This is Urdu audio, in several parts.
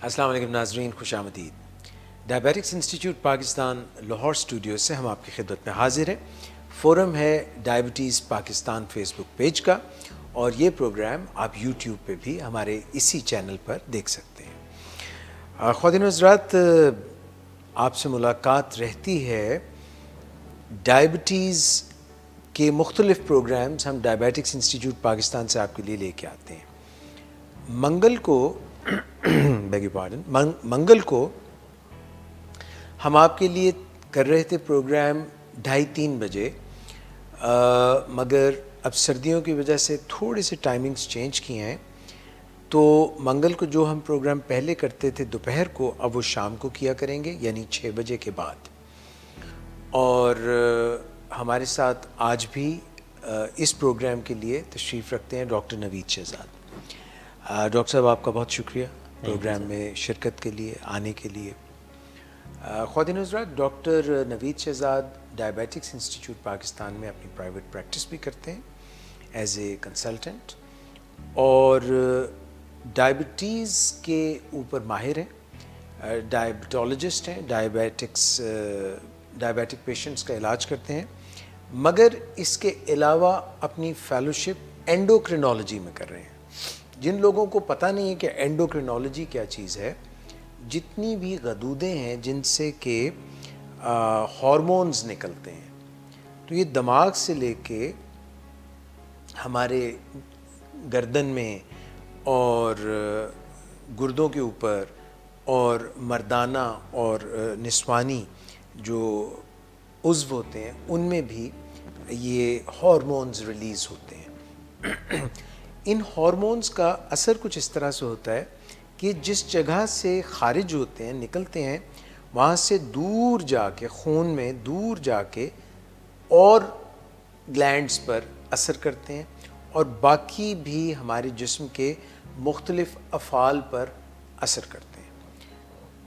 السلام علیکم ناظرین، خوش آمدید۔ Diabetics institute Pakistan Lahore studio سے ہم آپ کی خدمت میں حاضر ہیں۔ فورم ہے ڈائبٹیز پاکستان فیس بک پیج کا، اور یہ پروگرام آپ یوٹیوب پہ بھی ہمارے اسی چینل پر دیکھ سکتے ہیں۔ خواتین و حضرات، آپ سے ملاقات رہتی ہے۔ ڈائبٹیز کے مختلف پروگرامز ہم ڈائبیٹکس انسٹیٹیوٹ پاکستان سے آپ کے لیے لے کے آتے ہیں۔ منگل کو ہم آپ کے لیے کر رہے تھے پروگرام 2:30-3 بجے، مگر اب سردیوں کی وجہ سے تھوڑے سے ٹائمنگز چینج کیے ہیں، تو منگل کو جو ہم پروگرام پہلے کرتے تھے دوپہر کو، اب وہ شام کو کیا کریں گے، یعنی 6 بجے کے بعد۔ اور ہمارے ساتھ آج بھی اس پروگرام کے لیے تشریف رکھتے ہیں ڈاکٹر نوید شہزاد۔ ڈاکٹر صاحب، آپ کا بہت شکریہ پروگرام میں شرکت کے لیے، آنے کے لیے۔ خواتین حضرات، ڈاکٹر نوید شہزاد ڈائبیٹکس انسٹیٹیوٹ پاکستان میں اپنی پرائیویٹ پریکٹس بھی کرتے ہیں ایز اے کنسلٹنٹ، اور ڈائبٹیز کے اوپر ماہر ہیں، ڈائبٹولوجسٹ ہیں، ڈائبیٹک پیشنٹس کا علاج کرتے ہیں، مگر اس کے علاوہ اپنی فیلوشپ اینڈوکرینالوجی میں کر رہے ہیں۔ جن لوگوں کو پتہ نہیں ہے کہ اینڈوکرینالوجی کیا چیز ہے، جتنی بھی غدودیں ہیں جن سے کہ ہارمونز نکلتے ہیں، تو یہ دماغ سے لے کے ہمارے گردن میں اور گردوں کے اوپر اور مردانہ اور نسوانی جو عضو ہوتے ہیں، ان میں بھی یہ ہارمونز ریلیز ہوتے ہیں۔ ان ہارمونز کا اثر کچھ اس طرح سے ہوتا ہے کہ جس جگہ سے خارج ہوتے ہیں، نکلتے ہیں، وہاں سے دور جا کے خون میں دور جا کے اور گلینڈز پر اثر کرتے ہیں، اور باقی بھی ہمارے جسم کے مختلف افعال پر اثر کرتے ہیں۔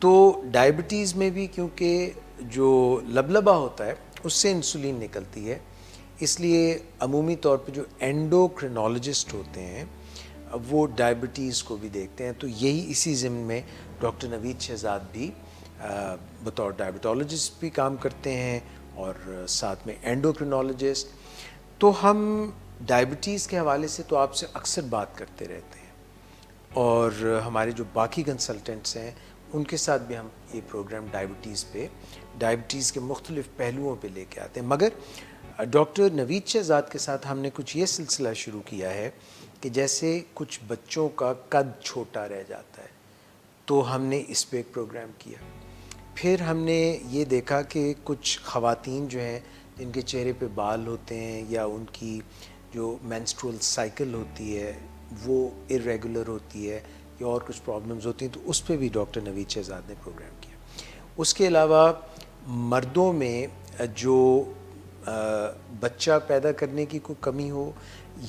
تو ڈائبٹیز میں بھی کیونکہ جو لبلبا ہوتا ہے اس سے انسولین نکلتی ہے، اس لیے عمومی طور پہ جو اینڈوکرینالوجسٹ ہوتے ہیں وہ ڈائبٹیز کو بھی دیکھتے ہیں۔ تو یہی اسی ضمن میں ڈاکٹر نوید شہزاد بھی بطور ڈائبٹولوجسٹ بھی کام کرتے ہیں، اور ساتھ میں اینڈوکرینالوجسٹ۔ تو ہم ڈائبٹیز کے حوالے سے تو آپ سے اکثر بات کرتے رہتے ہیں، اور ہمارے جو باقی کنسلٹنٹس ہیں ان کے ساتھ بھی ہم یہ پروگرام ڈائبٹیز کے مختلف پہلوؤں پہ لے کے آتے ہیں۔ مگر ڈاکٹر نوید شہزاد کے ساتھ ہم نے کچھ یہ سلسلہ شروع کیا ہے کہ جیسے کچھ بچوں کا قد چھوٹا رہ جاتا ہے، تو ہم نے اس پہ ایک پروگرام کیا۔ پھر ہم نے یہ دیکھا کہ کچھ خواتین جو ہیں جن کے چہرے پہ بال ہوتے ہیں، یا ان کی جو مینسٹرول سائیکل ہوتی ہے وہ ارریگولر ہوتی ہے، یا اور کچھ پرابلمز ہوتی ہیں، تو اس پہ بھی ڈاکٹر نوید شہزاد نے پروگرام کیا۔ اس کے علاوہ مردوں میں جو بچہ پیدا کرنے کی کوئی کمی ہو،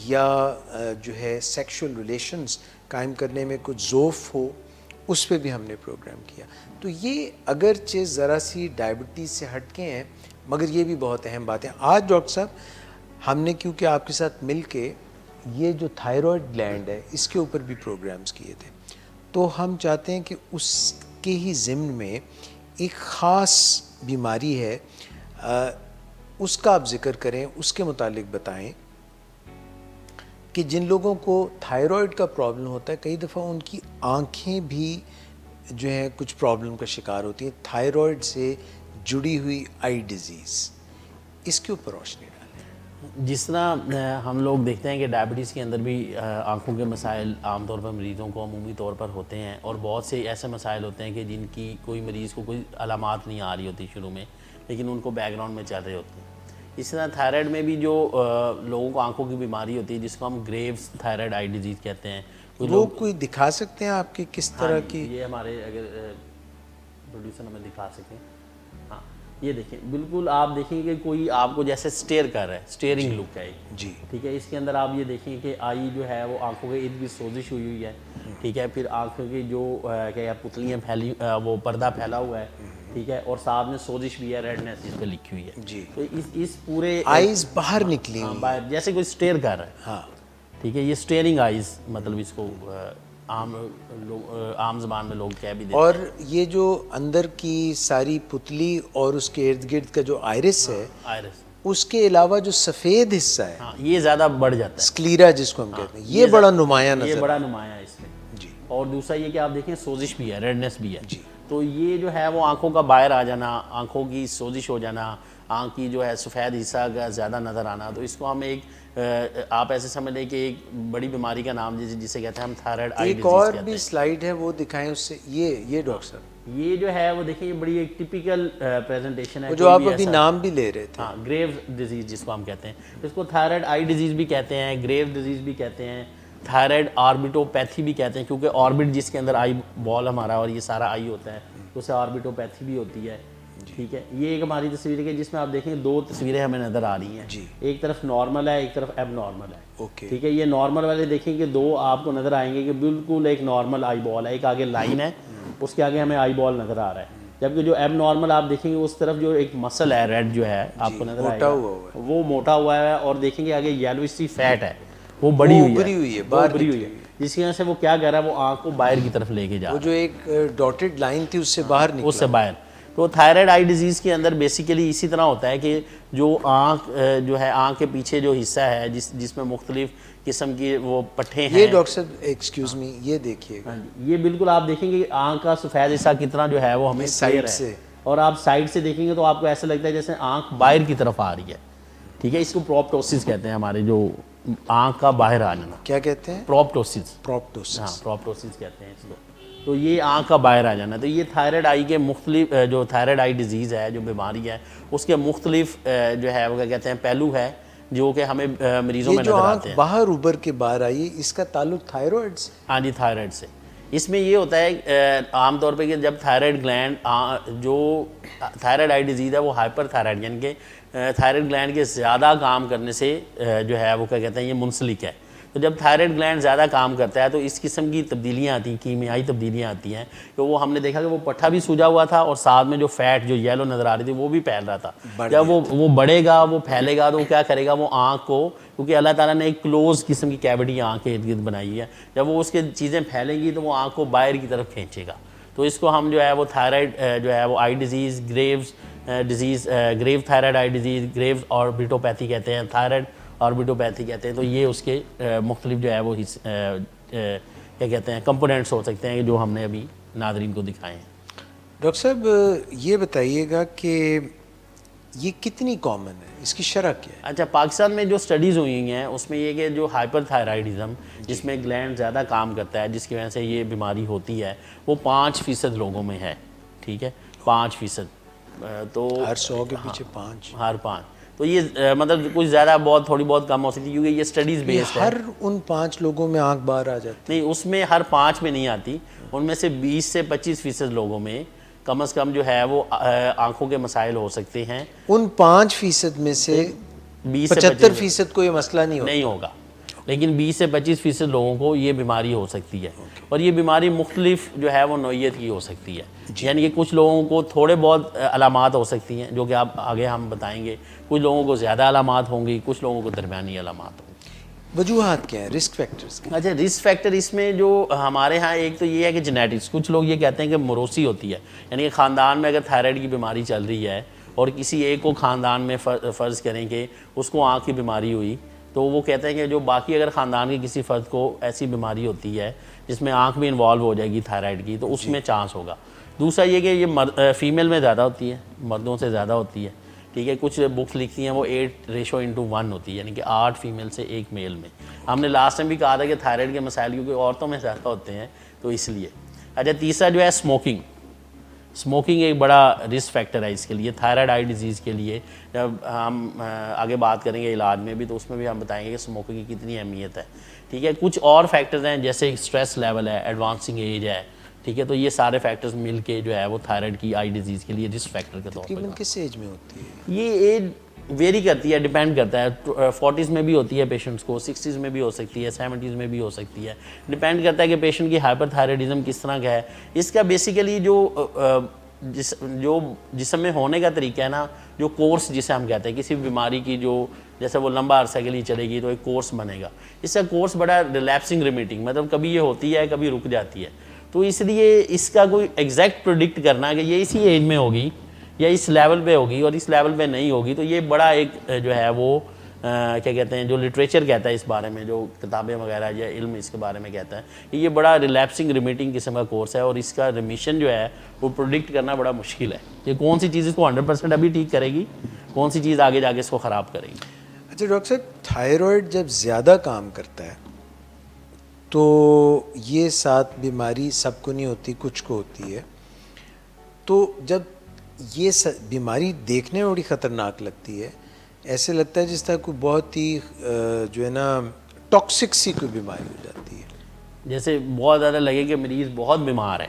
یا جو ہے سیکشول ریلیشنز قائم کرنے میں کچھ ضعف ہو، اس پہ بھی ہم نے پروگرام کیا۔ تو یہ اگرچہ ذرا سی ڈائبٹیز سے ہٹ کے ہیں، مگر یہ بھی بہت اہم بات ہے۔ آج ڈاکٹر صاحب ہم نے کیونکہ آپ کے ساتھ مل کے یہ جو تھائرائڈ گلینڈ ہے اس کے اوپر بھی پروگرامز کیے تھے، تو ہم چاہتے ہیں کہ اس کے ہی ضمن میں ایک خاص بیماری ہے، اس کا آپ ذکر کریں، اس کے متعلق بتائیں کہ جن لوگوں کو تھائرائڈ کا پرابلم ہوتا ہے، کئی دفعہ ان کی آنکھیں بھی جو ہیں کچھ پرابلم کا شکار ہوتی ہیں، تھائرائڈ سے جڑی ہوئی آئی ڈیزیز، اس کے اوپر روشنی ڈالیں۔ جس طرح ہم لوگ دیکھتے ہیں کہ ڈائبٹیز کے اندر بھی آنکھوں کے مسائل عام طور پر مریضوں کو عمومی طور پر ہوتے ہیں، اور بہت سے ایسے مسائل ہوتے ہیں کہ جن کی کوئی مریض کو کوئی علامات نہیں آ رہی ہوتی شروع میں، لیکن ان کو بیک گراؤنڈ میں چل رہے ہوتے ہیں۔ اس طرح تھائرائڈ میں بھی جو لوگوں کو آنکھوں کی بیماری ہوتی ہے، جس کو ہم گریوز تھائرائڈ آئی ڈیزیز کہتے ہیں، وہ کوئی دکھا سکتے ہیں آپ کی کس طرح کی؟ یہ ہمارے اگر پروڈیوسر ہمیں دکھا سکیں، ہاں یہ دیکھیں، بالکل آپ دیکھیں کہ کوئی آپ کو جیسے سٹیئر کر رہا ہے، سٹیئرنگ لک ہے جی، ٹھیک ہے۔ اس کے اندر آپ یہ دیکھیں کہ آئی جو ہے وہ آنکھوں کے ارد گرد سوزش ہوئی ہوئی ہے، ٹھیک ہے۔ پھر آنکھوں کی جو کیا پتلیاں پھیلی، وہ پردہ پھیلا ہوا ہے، ٹھیک ہے، اور ساتھ میں سوزش بھی ہے، ریڈنس اس پہ لکھی ہوئی ہے۔ جی، تو اس پورے آئیز باہر نکلی ہوئی، جیسے کوئی سٹیئر کر رہا ہے، ہاں ٹھیک ہے، یہ سٹیئرنگ آئیز مطلب اس کو عام زبان میں لوگ کہہ بھی دیتے اور یہ جو اندر کی ساری پتلی اور اس کے ارد گرد کا جو آئرس ہے، آئرس، اس کے علاوہ جو سفید حصہ ہے، ہاں یہ زیادہ بڑھ جاتا اسکلیرا جس کو ہم کہتے ہیں، یہ بڑا نمایاں ہے، یہ نظر بڑا نمایاں ہے اس میں. جی اور دوسرا یہ کہ آپ دیکھیں سوزش بھی ہے، ریڈنس بھی ہے. جی. تو یہ جو ہے وہ آنکھوں کا باہر آ جانا، آنکھوں کی سوزش ہو جانا، آنکھ کی جو ہے سفید حصہ کا زیادہ نظر آنا، تو اس کو ہم ایک آپ ایسے سمجھ لیں کہ ایک بڑی بیماری کا نام جسے کہتے ہیں ہم تھائرائڈ آئی ایک ڈیزیز اور کہتے بھی ہیں. سلائیڈ ہے وہ دکھائیں اس سے، یہ ڈاکٹر صاحب یہ جو ہے وہ دیکھیں یہ بڑی ایک ٹپیکل پریزنٹیشن ہے. وہ جو آپ ابھی نام بھی لے رہے تھے. ہاں گریوز ڈیزیز جس کو ہم کہتے ہیں، اس کو تھائرائڈ آئی ڈیزیز بھی کہتے ہیں، گریوز ڈیزیز بھی کہتے ہیں، تھائرائڈ آربٹوپیتھی بھی کہتے ہیں، کیونکہ آربٹ جس کے اندر آئی بال ہمارا اور یہ سارا آئی ہوتا ہے تو اسے آربٹوپیتھی بھی ہوتی ہے. ٹھیک ہے، یہ ایک ہماری تصویر ہے جس میں آپ دیکھیں دو تصویریں ہمیں نظر آ رہی ہیں. ایک طرف نارمل ہے، ایک طرف ایب نارمل ہے. ٹھیک ہے، یہ نارمل والے دیکھیں کہ دو آپ کو نظر آئیں گے کہ بالکل ایک نارمل آئی بال ہے، ایک آگے لائن ہے، اس کے آگے ہمیں آئی بال نظر آ رہا ہے. جبکہ جو ایب نارمل آپ دیکھیں گے اس طرف جو ایک مسل ہے ریڈ جو ہے آپ کو نظر آئے گا وہ موٹا ہوا ہے، اور دیکھیں گے آگے یلوش سی فیٹ ہے وہ بڑی ہوئی ہے بڑی ہوئی ہے، جس کی وجہ سے وہ کیا کر رہا ہے، وہ آنکھ کو باہر کی طرف لے کے جا رہا ہے. وہ جو ایک ڈاٹڈ لائن تھی اس سے باہر نکلا، اس سے باہر. تو تھائرائڈ آئی ڈیزیز کے اندر بیسیکلی اسی طرح ہوتا ہے کہ جو آنکھ جو ہے آنکھ کے پیچھے جو حصہ ہے جس میں مختلف قسم کی وہ پٹھے ہیں. یہ ڈاکٹر صاحب ایکسکیوز می، یہ دیکھیے گا، یہ بالکل آپ دیکھیں گے آنکھ کا سفید حصہ کتنا جو ہے وہ ہمیں سائڈ سے، اور آپ سائڈ سے دیکھیں گے تو آپ کو ایسا لگتا ہے جیسے آنکھ باہر کی طرف آ رہی ہے. ٹھیک ہے، اس کو پروپٹوسس کہتے ہیں، ہمارے جو آنکھ کا باہر آ جانا. کیا کہتے ہیں؟ پروپٹوسس. پروپٹوسس. ہاں پروپٹوسس کہتے ہیں اس کو. تو یہ آنکھ کا باہر آ جانا. تو یہ تھائرائڈ آئی کے مختلف جو تھائرائڈ آئی ڈیزیز ہے جو بیماری ہے اس کے مختلف جو ہے وہ کیا کہتے ہیں پہلو ہے جو کہ ہمیں مریضوں میں نظر آتے ہیں. یہ جو آنکھ باہر ابھر کے باہر آئی اس کا تعلق تھائرائڈ سے؟ ہاں جی، تھائرائڈ سے. اس میں یہ ہوتا ہے عام طور پہ کہ جب تھائرائڈ گلینڈ جو تھائرائڈ آئی ڈیزیز ہے وہ ہائپر تھائرائڈ یعنی کہ تھائرائڈ گلینڈ کے زیادہ کام کرنے سے جو ہے وہ کیا کہتے ہیں یہ منسلک ہے. تو جب تھائرائڈ گلینڈ زیادہ کام کرتا ہے تو اس قسم کی تبدیلیاں آتی ہیں، کیمیائی تبدیلیاں آتی ہیں کہ وہ ہم نے دیکھا کہ وہ پٹھا بھی سوجا ہوا تھا اور ساتھ میں جو فیٹ جو یلو نظر آ رہی تھی وہ بھی پھیل رہا تھا. جب وہ بڑھے گا، وہ پھیلے گا، تو وہ کیا کرے گا، وہ آنکھ کو، کیونکہ اللہ تعالیٰ نے ایک کلوز قسم کی کیوٹی آنکھ کے ارد گرد بنائی ہے، جب وہ اس کے چیزیں پھیلیں گی تو وہ آنکھ کو باہر کی طرف کھینچے گا. تو اس کو ہم جو ہے وہ تھائرائڈ جو ہے وہ آئی ڈیزیز، گریوز ڈیزیز، گریو تھائرائڈ آئی ڈیزیز، گریوز آربٹوپیتھی کہتے ہیں، تھائرائڈ آربٹوپیتھی کہتے ہیں. تو یہ اس کے مختلف جو ہے وہ کیا کہتے ہیں کمپوننٹس ہو سکتے ہیں جو ہم نے ابھی ناظرین کو دکھائے ہیں. ڈاکٹر صاحب یہ بتائیے گا کہ یہ کتنی کامن ہے، اس کی شرح کیا ہے؟ اچھا، پاکستان میں جو سٹڈیز ہوئی ہیں اس میں یہ کہ جو ہائپر تھائرائڈزم جس میں گلینڈ زیادہ کام کرتا ہے جس کی وجہ سے یہ بیماری ہوتی ہے وہ 5% لوگوں میں ہے. ٹھیک ہے، 5%. تو ہر 100 کے پیچھے 5، ہر 5. تو یہ مطلب کچھ زیادہ بہت تھوڑی بہت کم ہو سکتی ہے کیونکہ یہ سٹڈیز بیسڈ ہے. ہر ان 5 لوگوں میں آنکھ باہر آ جاتی؟ نہیں، اس میں ہر 5 میں نہیں آتی، ان میں سے 20 سے 25% لوگوں میں کم از کم جو ہے وہ آنکھوں کے مسائل ہو سکتے ہیں. ان 5% میں سے 75% کو یہ مسئلہ نہیں ہوگا، لیکن 20 سے 25% لوگوں کو یہ بیماری ہو سکتی ہے. اور یہ بیماری مختلف جو ہے وہ نوعیت کی ہو سکتی ہے. یعنی کہ کچھ لوگوں کو تھوڑے بہت علامات ہو سکتی ہیں جو کہ آپ آگے ہم بتائیں گے، کچھ لوگوں کو زیادہ علامات ہوں گی، کچھ لوگوں کو درمیانی علامات ہوں گی. وجوہات کیا ہیں رسک فیکٹرز کی؟ اچھا، رسک فیکٹر اس میں جو ہمارے ہاں ایک تو یہ ہے کہ جینیٹکس. کچھ لوگ یہ کہتے ہیں کہ موروثی ہوتی ہے، یعنی کہ خاندان میں اگر تھائرائڈ کی بیماری چل رہی ہے اور کسی ایک کو خاندان میں فرض کریں کہ اس کو آنکھ کی بیماری ہوئی تو وہ کہتے ہیں کہ جو باقی اگر خاندان کے کسی فرد کو ایسی بیماری ہوتی ہے جس میں آنکھ بھی انوالو ہو جائے گی تھائرائڈ کی تو اس میں چانس ہوگا. دوسرا یہ کہ یہ فیمیل میں زیادہ ہوتی ہے، مردوں سے زیادہ ہوتی ہے. ٹھیک ہے، کچھ بکس لکھتی ہیں وہ 8:1 ہوتی ہے، یعنی کہ 8 فیمیل سے 1 میل میں. ہم نے لاسٹ ٹائم بھی کہا تھا کہ تھائرائڈ کے مسائل کیونکہ عورتوں میں زیادہ ہوتے ہیں تو اس لیے. اچھا، تیسرا جو ہے اسموکنگ ایک بڑا رسک فیکٹر ہے اس کے لیے، تھائرائڈ آئی ڈیزیز کے لیے. جب ہم آگے بات کریں گے علاج میں بھی تو اس میں بھی ہم بتائیں گے کہ اسموکنگ کی کتنی اہمیت ہے. ٹھیک ہے، کچھ اور فیکٹرز ہیں جیسے اسٹریس لیول ہے، ایڈوانسنگ ایج ہے. ٹھیک ہے، تو یہ سارے فیکٹرز مل کے جو ہے وہ تھائرائڈ کی آئی ڈیزیز کے لیے رسک فیکٹر کے طور پر. تقریباً کس ایج میں ہوتی ہے یہ ایج ویری کرتی ہے، ڈیپینڈ کرتا ہے. 40s میں بھی ہوتی ہے پیشنٹس کو، 60s میں بھی ہو سکتی ہے، 70s میں بھی ہو سکتی ہے. ڈیپینڈ کرتا ہے کہ پیشنٹ کی ہائپر تھائرائڈزم کس طرح کا ہے. اس کا بیسیکلی جو جسم میں ہونے کا طریقہ ہے نا، جو کورس جسے ہم کہتے ہیں کسی بھی بیماری کی جو جیسے وہ لمبا عرصہ کے لیے چلے گی تو ایک کورس بنے گا. اس کا کورس بڑا ریلیپسنگ ریمیٹنگ، مطلب کبھی یہ ہوتی ہے کبھی رک جاتی ہے. تو اس لیے اس کا کوئی ایگزیکٹ پروڈکٹ کرنا کہ یہ اسی ایج میں ہوگی یا اس لیول پہ ہوگی اور اس لیول پہ نہیں ہوگی، تو یہ بڑا ایک جو ہے وہ کیا کہتے ہیں، جو لٹریچر کہتا ہے اس بارے میں، جو کتابیں وغیرہ یا علم اس کے بارے میں کہتا ہے کہ یہ بڑا ریلیپسنگ ریمیٹنگ قسم کا کورس ہے اور اس کا ریمیشن جو ہے وہ پروڈکٹ کرنا بڑا مشکل ہے کہ کون سی چیز اس کو 100% ابھی ٹھیک کرے گی، کون سی چیز آگے جا کے اس کو خراب کرے گی. اچھا ڈاکٹر صاحب، تھائرائڈ جب زیادہ کام کرتا ہے تو یہ ساتھ بیماری سب کو نہیں ہوتی، کچھ کو ہوتی ہے، تو جب یہ بیماری دیکھنے میں بڑی خطرناک لگتی ہے، ایسے لگتا ہے جس طرح کوئی بہت ہی جو ہے نا ٹاکسک سی کوئی بیماری ہو جاتی ہے. جیسے بہت زیادہ لگے کہ مریض بہت بیمار ہے.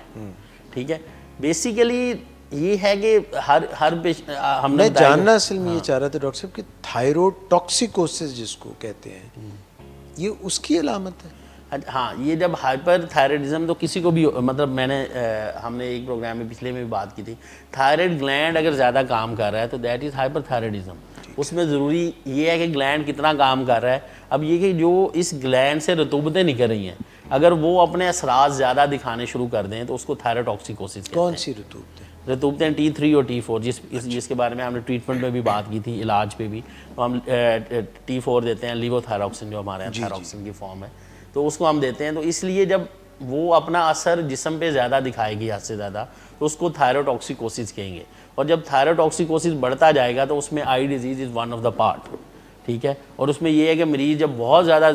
ٹھیک ہے، بیسیکلی یہ ہے کہ ہم نے میں جاننا اصل میں یہ چاہ رہا تھا ڈاکٹر صاحب کہ تھائرائڈ ٹاکسیکوسس جس کو کہتے ہیں، یہ اس کی علامت ہے؟ ہاں، یہ جب ہائپر تھائرائڈزم تو کسی کو بھی، مطلب ہم نے ایک پروگرام میں پچھلے میں بھی بات کی تھی، تھائرائڈ گلینڈ اگر زیادہ کام کر رہا ہے تو دیٹ از ہائپر تھائرائڈزم. اس میں ضروری یہ ہے کہ گلینڈ کتنا کام کر رہا ہے. اب یہ کہ جو اس گلینڈ سے رطوبتیں نکل رہی ہیں اگر وہ اپنے اثرات زیادہ دکھانے شروع کر دیں تو اس کو تھائرائڈوٹاکسیکوسس کہتے ہیں. کون سی رطوبتیں؟ رطوبتیں T3 اور T4 جس کے بارے میں ہم نے ٹریٹمنٹ میں بھی بات کی تھی، علاج پہ بھی. تو ہم T4 دیتے ہیں، لیوو تھائروکسن جو ہمارے یہاں تھائروکسن کی فارم ہے، تو اس کو ہم دیتے ہیں. تو اس لیے جب وہ اپنا اثر جسم پہ زیادہ دکھائے گی حد سے زیادہ تو اس کو تھائرائڈوٹاکسیکوسس کہیں گے. اور جب تھائرائڈوٹاکسیکوسس بڑھتا جائے گا تو اس میں eye disease is one of the part. ٹھیک ہے، اور اس میں یہ ہے کہ مریض جب بہت زیادہ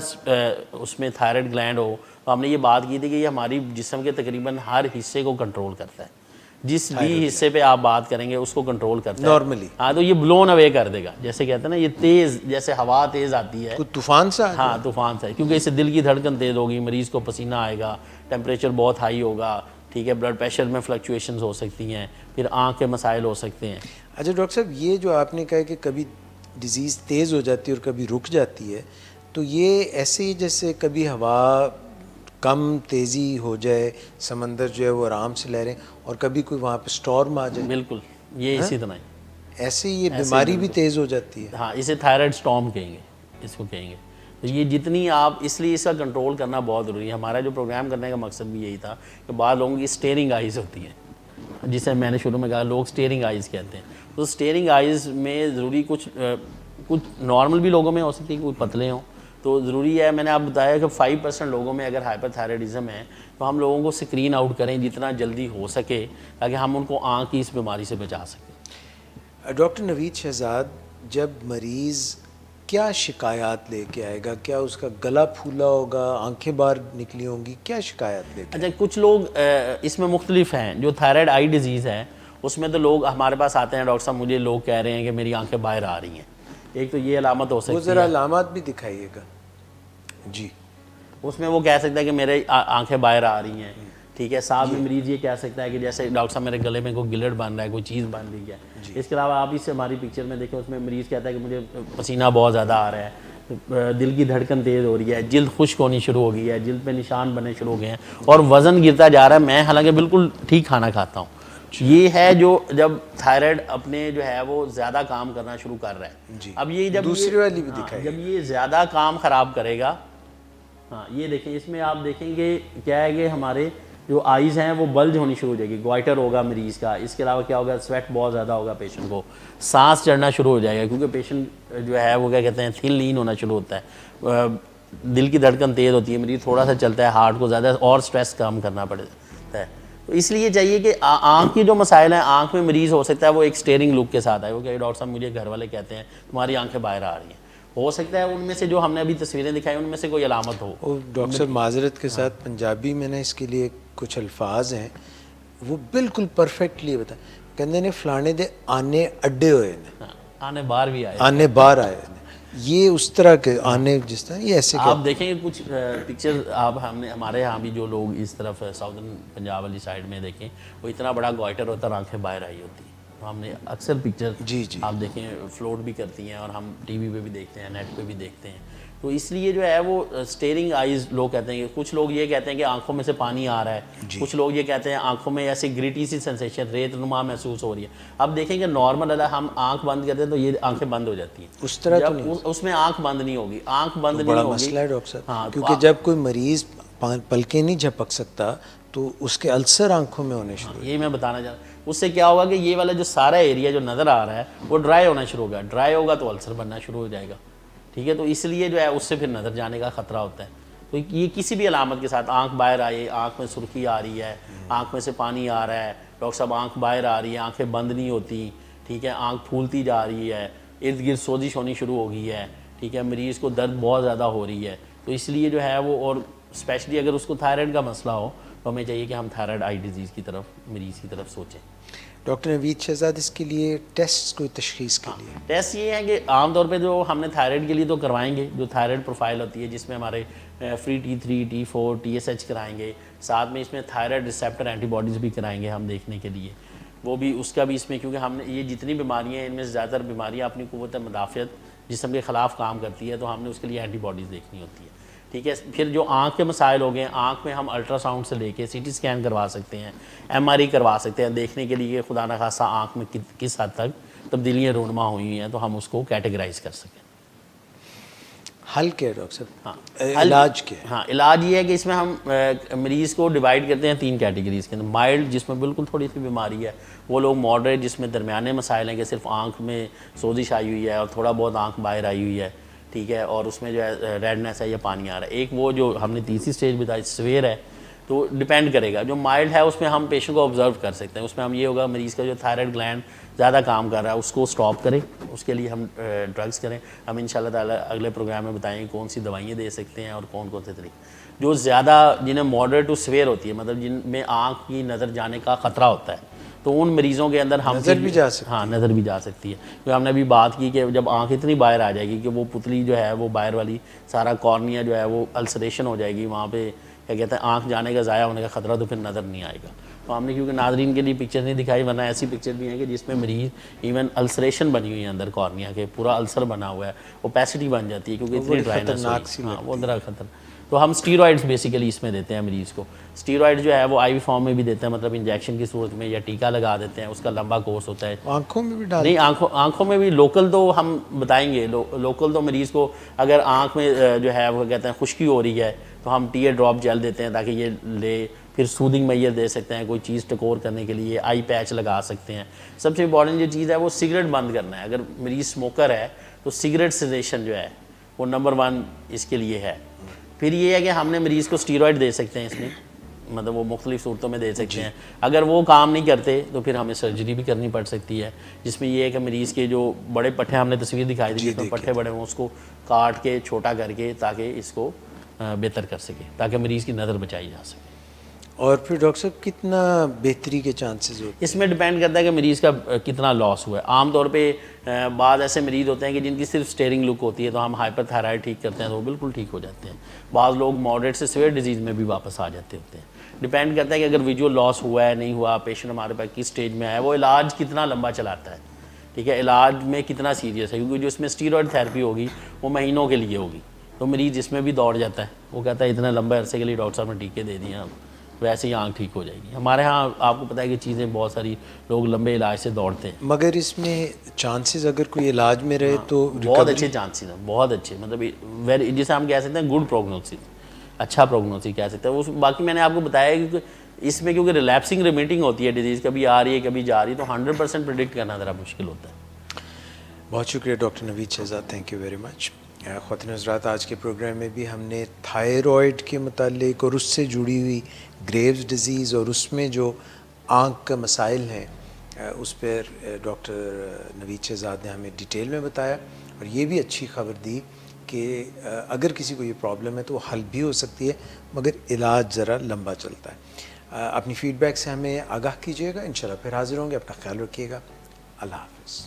اس میں تھائرائڈ گلینڈ ہو، تو ہم نے یہ بات کی تھی کہ یہ ہماری جسم کے تقریباً ہر حصے کو کنٹرول کرتا ہے. جس بھی حصے پہ آپ بات کریں گے اس کو کنٹرول کرتا ہے نارملی. ہاں، تو یہ بلون اوے کر دے گا. جیسے کہتے ہیں نا، یہ تیز جیسے ہوا تیز آتی ہے، کوئی طوفان سا؟ ہاں طوفان سے، کیونکہ اس سے دل کی دھڑکن تیز ہوگی، مریض کو پسینہ آئے گا، ٹیمپریچر بہت ہائی ہوگا. ٹھیک ہے، بلڈ پریشر میں فلکچویشنز ہو سکتی ہیں، پھر آنکھ کے مسائل ہو سکتے ہیں. اچھا ڈاکٹر صاحب، یہ جو آپ نے کہا کہ کبھی ڈیزیز تیز ہو جاتی ہے اور کبھی رک جاتی ہے، تو یہ ایسے ہی جیسے کبھی ہوا کم تیزی ہو جائے، سمندر جو ہے وہ آرام سے لہریں، اور کبھی کوئی وہاں پہ سٹارم آ جائے، بالکل یہ اسی طرح ایسے ہی یہ بیماری بھی تیز ہو جاتی ہے. ہاں، اسے تھائرائڈ سٹارم کہیں گے، اس کو کہیں گے. تو یہ جتنی آپ، اس لیے اس کا کنٹرول کرنا بہت ضروری ہے. ہمارا جو پروگرام کرنے کا مقصد بھی یہی تھا کہ بعض لوگوں کی اسٹیئرنگ آئیز ہوتی ہیں، جسے میں نے شروع میں کہا لوگ اسٹیئرنگ آئیز کہتے ہیں. تو اسٹیئرنگ آئیز میں ضروری کچھ نارمل بھی لوگوں میں ہو سکتی ہے، کوئی پتلے ہوں تو ضروری ہے. میں نے آپ بتایا کہ 5% لوگوں میں اگر ہائپر تھائرائڈزم ہے تو ہم لوگوں کو اسکرین آؤٹ کریں جتنا جلدی ہو سکے تاکہ ہم ان کو آنکھ کی اس بیماری سے بچا سکیں. ڈاکٹر نوید شہزاد، جب مریض کیا شکایات لے کے آئے گا؟ کیا اس کا گلا پھولا ہوگا، آنکھیں باہر نکلی ہوں گی، کیا شکایات لے کے؟ اچھا، کچھ لوگ اس میں مختلف ہیں. جو تھائرائڈ آئی ڈیزیز ہے اس میں تو لوگ ہمارے پاس آتے ہیں، ڈاکٹر صاحب مجھے لوگ کہہ رہے ہیں کہ میری آنکھیں باہر آ رہی ہیں. ایک تو یہ علامت ہو سکتی ہے. وہ ذرا علامات بھی دکھائیے گا. جی، اس میں وہ کہہ سکتا ہے کہ میرے آنکھیں باہر آ رہی ہیں. ٹھیک ہے، ساتھ میں مریض یہ کہہ سکتا ہے کہ جیسے ڈاکٹر صاحب میرے گلے میں کوئی گلٹ بن رہا ہے، کوئی چیز بن رہی ہے. اس کے علاوہ آپ اس سے ہماری پکچر میں دیکھیں، اس میں مریض کہتا ہے کہ مجھے پسینہ بہت زیادہ آ رہا ہے، دل کی دھڑکن تیز ہو رہی ہے، جلد خشک ہونی شروع ہو گئی ہے، جلد پہ نشان بننے شروع ہو گئے ہیں اور وزن گرتا جا رہا ہے. میں حالانکہ بالکل ٹھیک کھانا کھاتا ہوں. یہ ہے جو جب تھائرائڈ اپنے جو ہے وہ زیادہ کام کرنا شروع کر رہا ہے. اب یہ جب دوسری والی بھی دکھائیے. جب یہ زیادہ کام خراب کرے گا، ہاں یہ دیکھیں، اس میں آپ دیکھیں گے کیا ہے کہ ہمارے جو آئیز ہیں وہ بلج ہونی شروع ہو جائے گی، گوائٹر ہوگا مریض کا. اس کے علاوہ کیا ہوگا، سویٹ بہت زیادہ ہوگا پیشنٹ کو، سانس چڑھنا شروع ہو جائے گا کیونکہ پیشنٹ جو ہے وہ کیا کہتے ہیں تھن لین ہونا شروع ہوتا ہے، دل کی دھڑکن تیز ہوتی ہے، مریض تھوڑا سا چلتا ہے ہارٹ کو زیادہ اور سٹریس کم کرنا پڑتا ہے. تو اس لیے چاہیے کہ آنکھ کی جو مسائل ہیں، آنکھ میں مریض ہو سکتا ہے وہ ایک اسٹیئرنگ لک کے ساتھ آئے، وہ کہ ڈاکٹر صاحب مجھے گھر والے کہتے ہیں تمہاری آنکھیں باہر آ رہی ہیں. ہو سکتا ہے ان میں سے جو ہم نے ابھی تصویریں دکھائی ان میں سے کوئی علامت ہو. ڈاکٹر صاحب معذرت کے ساتھ پنجابی میں نے اس کے لیے کچھ الفاظ ہیں وہ بالکل پرفیکٹلی بتا کہندے نے فلانے دے آنے اڈے ہوئے نے، آنے باہر بھی آئے، آنے باہر آئے نے. یہ اس طرح کے آنے جس طرح یہ ایسے آپ دیکھیں گے کچھ پکچر آپ ہمارے یہاں بھی جو لوگ اس طرف ساؤدرن پنجاب والی سائڈ میں دیکھیں، وہ اتنا بڑا گوائٹر ہوتا ہے اور آنکھیں باہر آئی ہوتی ہیں. ہم نے اکثر پکچر جی آپ دیکھیں فلوٹ بھی کرتی ہیں اور ہم ٹی وی پہ بھی دیکھتے ہیں، نیٹ پہ بھی دیکھتے ہیں. تو اس لیے جو ہے وہ اسٹیئرنگ آئیز لوگ کہتے ہیں کہ کچھ لوگ یہ کہتے ہیں کہ آنکھوں میں سے پانی آ رہا ہے, کچھ لوگ یہ کہتے ہیں آنکھوں میں ایسی گریٹی سی سینسیشن, ریت نما محسوس ہو رہی ہے. اب دیکھیں کہ نارمل ہم آنکھ بند کرتے ہیں تو یہ آنکھیں بند ہو جاتی ہیں, اس طرح تو جب اس میں آنکھ بند نہیں ہوگی, آنکھ بند نہیں بڑا ہوگی. مسئلہ ہے ڈاکٹر صاحب, کیونکہ جب کوئی مریض پلکیں نہیں جھپک سکتا تو اس کے السر آنکھوں میں ہونے شروع. یہی میں بتانا چاہ رہا ہوں, اس سے کیا ہوگا کہ یہ والا جو سارا ایریا جو نظر آ رہا ہے وہ ڈرائی ہونا شروع ہوگا, ڈرائی ہوگا تو السر بننا شروع ہو جائے گا. ٹھیک ہے, تو اس لیے جو ہے اس سے پھر نظر جانے کا خطرہ ہوتا ہے. تو یہ کسی بھی علامت کے ساتھ, آنکھ باہر آئی, آنکھ میں سرخی آ رہی ہے, آنکھ میں سے پانی آ رہا ہے, ڈاکٹر صاحب آنکھ باہر آ رہی ہے, آنکھیں بند نہیں ہوتی, ٹھیک ہے, آنکھ پھولتی جا رہی ہے, ارد گرد سوزش ہونی شروع ہو گئی ہے, ٹھیک ہے, مریض کو درد بہت زیادہ ہو رہی ہے, تو اس لیے جو ہے وہ, اور اسپیشلی اگر اس کو تھائرائڈ کا مسئلہ ہو تو ہمیں چاہیے کہ ہم تھائرائڈ آئی ڈیزیز کی طرف, مریض کی طرف سوچیں. ڈاکٹر نوید شہزاد, اس کے لیے ٹیسٹ کوئی تشخیص کے لیے؟ ٹیسٹ یہ ہے کہ عام طور پہ جو ہم نے تھائرائڈ کے لیے تو کروائیں گے, جو تھائرائڈ پروفائل ہوتی ہے جس میں ہمارے فری T3 T4 TSH کرائیں گے, ساتھ میں اس میں تھائرائڈ ریسیپٹر اینٹی باڈیز بھی کرائیں گے ہم دیکھنے کے لیے. وہ بھی اس کا بھی اس میں, کیونکہ ہم نے یہ جتنی بیماریاں ہیں ان میں سے زیادہ تر بیماریاں اپنی قوت مدافعت جسم کے خلاف کام کرتی ہے, تو ہم نے اس کے لیے اینٹی باڈیز دیکھنی ہوتی ہے. ٹھیک ہے, پھر جو آنکھ کے مسائل ہو گئے, آنکھ میں ہم الٹرا ساؤنڈ سے لے کے CT اسکین کروا سکتے ہیں, MRI کروا سکتے ہیں, دیکھنے کے لیے خدا نخواستہ آنکھ میں کس حد تک تبدیلیاں رونما ہوئی ہیں, تو ہم اس کو کیٹیگرائز کر سکیں. حل کیا ہے ڈاکٹر صاحب؟ علاج کیا ہے؟ ہاں, علاج یہ ہے کہ اس میں ہم مریض کو ڈیوائڈ کرتے ہیں 3 کیٹیگریز کے اندر. مائلڈ جس میں بالکل تھوڑی سی بیماری ہے, وہ لوگ ماڈریٹ جس میں درمیانے مسائل ہیں کہ صرف آنکھ میں سوزش آئی ہوئی ہے اور تھوڑا بہت آنکھ باہر آئی ہوئی ہے, ٹھیک ہے, اور اس میں جو ہے ریڈنیس ہے یا پانی آ رہا ہے. ایک وہ جو ہم نے تیسری سٹیج بتائی سویئر ہے, تو ڈیپینڈ کرے گا. جو مائلڈ ہے اس میں ہم پیشنٹ کو آبزرو کر سکتے ہیں, اس میں ہم یہ ہوگا مریض کا جو تھائرائڈ گلینڈ زیادہ کام کر رہا ہے اس کو سٹاپ کریں, اس کے لیے ہم ڈرگس کریں. ہم انشاءاللہ تعالیٰ اگلے پروگرام میں بتائیں گے کون سی دوائیاں دے سکتے ہیں اور کون کون سے طریقے. جو زیادہ جنہیں ماڈریٹ ٹو سویئر ہوتی ہے, مطلب جن میں آنکھ کی نظر جانے کا خطرہ ہوتا ہے, تو ان مریضوں کے اندر ہم نظر بھی جا سکتی ہے. ہاں, نظر بھی جا سکتی ہے. کیونکہ ہم نے ابھی بات کی کہ جب آنکھ اتنی باہر آ جائے گی کہ وہ پتلی جو ہے وہ باہر والی سارا کارنیا جو ہے وہ السریشن ہو جائے گی, وہاں پہ کیا کہتے ہیں آنکھ جانے کا ضائع ہونے کا خطرہ, تو پھر نظر نہیں آئے گا. تو ہم نے کیونکہ ناظرین کے لیے پکچر نہیں دکھائی, ورنہ ایسی پکچر بھی ہیں کہ جس میں مریض ایون السریشن بنی ہوئی ہے اندر کارنیا کے, پورا السر بنا ہوا ہے, اوپیسٹی بن جاتی ہے کیونکہ اتنی ڈرائنس ہوئی. ہاں, وہ ذرا خطر. تو ہم اسٹیرائڈس بیسیکلی اس میں دیتے ہیں مریض کو. اسٹیرائڈ جو ہے وہ IV فارم میں بھی دیتے ہیں, مطلب انجیکشن کی صورت میں, یا ٹیکا لگا دیتے ہیں, اس کا لمبا کورس ہوتا ہے. آنکھوں میں بھی ڈال؟ نہیں, آنکھوں میں بھی لوکل تو ہم بتائیں گے. لوکل تو مریض کو اگر آنکھ میں جو ہے وہ کہتے ہیں خشکی ہو رہی ہے تو ہم ٹیئر ڈراپ جیل دیتے ہیں تاکہ یہ لے. پھر سودنگ میئر دے سکتے ہیں, کوئی چیز ٹکور کرنے کے لیے آئی پیچ لگا سکتے ہیں. سب سے امپورٹنٹ جو چیز ہے وہ سگریٹ بند کرنا ہے. اگر مریض اسموکر ہے تو سگریٹ سیزیشن جو ہے وہ نمبر 1 اس کے لیے ہے. پھر یہ ہے کہ ہم نے مریض کو اسٹیرائڈ دے سکتے ہیں اس میں, مطلب وہ مختلف صورتوں میں دے سکتے ہیں. اگر وہ کام نہیں کرتے تو پھر ہمیں سرجری بھی کرنی پڑ سکتی ہے, جس میں یہ ہے کہ مریض کے جو بڑے پٹھے, ہم نے تصویر دکھائی تھی جس میں پٹھے بڑے ہوں, اس کو کاٹ کے چھوٹا کر کے تاکہ اس کو بہتر کر سکے, تاکہ مریض کی نظر بچائی جا سکے. اور پھر ڈاکٹر صاحب کتنا بہتری کے چانسز ہوتے ہیں؟ اس میں ڈیپینڈ کرتا ہے کہ مریض کا کتنا لاس ہوا ہے. عام طور پہ بعض ایسے مریض ہوتے ہیں کہ جن کی صرف اسٹیئرنگ لک ہوتی ہے, تو ہم ہائپر تھائرائڈ ٹھیک کرتے ہیں تو وہ بالکل ٹھیک ہو جاتے ہیں. بعض لوگ ماڈریٹ سے سیویئر ڈیزیز میں بھی واپس آ جاتے ہوتے ہیں. ڈیپینڈ کرتا ہے کہ اگر ویژول لاس ہوا ہے نہیں ہوا, پیشنٹ ہمارے پاس کس اسٹیج میں آیا, وہ علاج کتنا لمبا چلاتا ہے, ٹھیک ہے, علاج میں کتنا سیریس ہے. کیونکہ جو اس میں اسٹیرائڈ تھیراپی ہوگی وہ مہینوں کے لیے ہوگی, تو مریض جس میں بھی دوڑ جاتا ہے, وہ کہتا ہے اتنا لمبے عرصے کے لیے ڈاکٹر صاحب نے ٹیکے دے دیے ہیں, ویسے ہی آنکھ ٹھیک ہو جائے گی. ہمارے ہاں آپ کو پتہ ہے کہ چیزیں بہت ساری لوگ لمبے علاج سے دوڑتے ہیں. مگر اس میں چانسز اگر کوئی علاج میں رہے تو بہت اچھے چانسز ہیں, بہت اچھے, مطلب ویری, جسے ہم کہہ سکتے ہیں گڈ پروگنوسس, اچھا پروگنوسس کہہ سکتے ہیں. اس باقی میں نے آپ کو بتایا کہ اس میں کیونکہ ریلیپسنگ ریمیٹنگ ہوتی ہے ڈیزیز, کبھی آ رہی ہے کبھی جا رہی ہے, تو 100% پریڈکٹ کرنا ذرا مشکل ہوتا ہے. بہت شکریہ doctor Naveed Shahzad, thank you very much. خواتین حضرات, آج کے پروگرام میں بھی ہم نے تھائرائڈ کے متعلق اور اس سے جڑی ہوئی گریوز ڈیزیز اور اس میں جو آنکھ کا مسائل ہیں اس پر ڈاکٹر نوید شہزاد نے ہمیں ڈیٹیل میں بتایا, اور یہ بھی اچھی خبر دی کہ اگر کسی کو یہ پرابلم ہے تو وہ حل بھی ہو سکتی ہے, مگر علاج ذرا لمبا چلتا ہے. اپنی فیڈ بیک سے ہمیں آگاہ کیجیے گا. انشاءاللہ پھر حاضر ہوں گے. اپنا خیال رکھیے گا. اللہ حافظ.